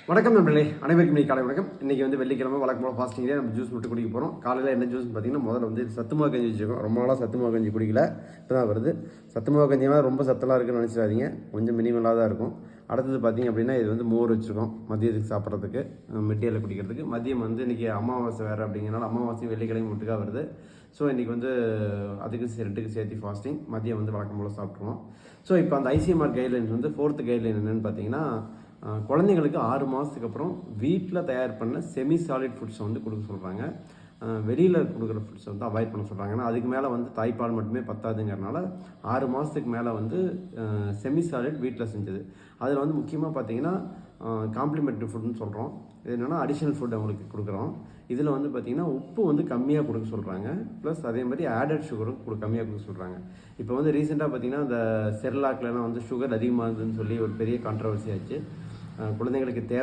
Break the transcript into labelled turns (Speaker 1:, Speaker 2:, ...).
Speaker 1: வணக்கம் நண்பர்களே, அனைவருக்கும் இன்னைக்கு காலை வணக்கம். இன்றைக்கி வந்து வெள்ளிக்கிழமை வழக்கம் போல் ஃபாஸ்டிங்லேயே நம்ம ஜூஸ் மட்டும் குடிக்க போகிறோம். காலையில் என்ன ஜூஸ்னு பார்த்தீங்கன்னா, முதல்ல வந்து சத்துமாவு கஞ்சி வச்சுருக்கோம். ரொம்ப நாளாக சத்துமாவு கஞ்சி குடிக்கல, இப்போ தான் வருது. சத்துமாவு கஞ்சினால் ரொம்ப சத்தெல்லாம் இருக்குன்னு நினச்சிடாதீங்க, கொஞ்சம் மினிமலாக தான் இருக்கும். அடுத்தது பார்த்திங்க அப்படின்னா, இது வந்து மோர் வச்சுருக்கோம் மதியத்துக்கு சாப்பிட்றதுக்கு, மிட்டியில் குடிக்கிறதுக்கு. மதியம் வந்து இன்றைக்கி அமாவாசை வேறு அப்படிங்கிறனால அமாவாசையும் வெள்ளிக்கிழமை மட்டுக்காக வருது. ஸோ இன்றைக்கி வந்து அதுக்கு ரெண்டுக்கு சேர்த்து ஃபாஸ்டிங். மதியம் வந்து வழக்கம் போல் சாப்பிட்ருவோம். ஸோ இப்போ அந்த ஐசிஎம்ஆர் கைட்லைன்ஸ் வந்து 4th கைட்லைன் என்னென்னு பார்த்தீங்கன்னா, குழந்தைங்களுக்கு 6 மாதத்துக்கு அப்புறம் வீட்டில் தயார் பண்ண செமி சாலிட் ஃபுட்ஸை வந்து கொடுக்க சொல்கிறாங்க. வெளியில் கொடுக்குற ஃபுட்ஸை வந்து அவாய்ட் பண்ண சொல்கிறாங்க. ஏன்னா அதுக்கு மேலே வந்து தாய்ப்பால் மட்டுமே பத்தாதுங்கிறனால 6 மாதத்துக்கு மேலே வந்து செமி சாலிட் வீட்டில் செஞ்சது. அதில் வந்து முக்கியமாக பார்த்தீங்கன்னா காம்ப்ளிமெண்ட்ரி ஃபுட்னு சொல்கிறோம். இது என்னென்னா அடிஷ்னல் ஃபுட் அவங்களுக்கு கொடுக்குறோம். இதில் வந்து பார்த்திங்கன்னா உப்பு வந்து கம்மியாக கொடுக்க சொல்கிறாங்க. ப்ளஸ் அதே மாதிரி ஆடட் சுகரும் கம்மியாக கொடுக்க சொல்கிறாங்க. இப்போ வந்து ரீசெண்டாக பார்த்திங்கன்னா இந்த செர்லாக்லாம் வந்து சுகர் அதிகமாகுதுன்னு சொல்லி ஒரு பெரிய கான்ட்ரவர்சி ஆச்சு. குழந்தைங்களுக்கு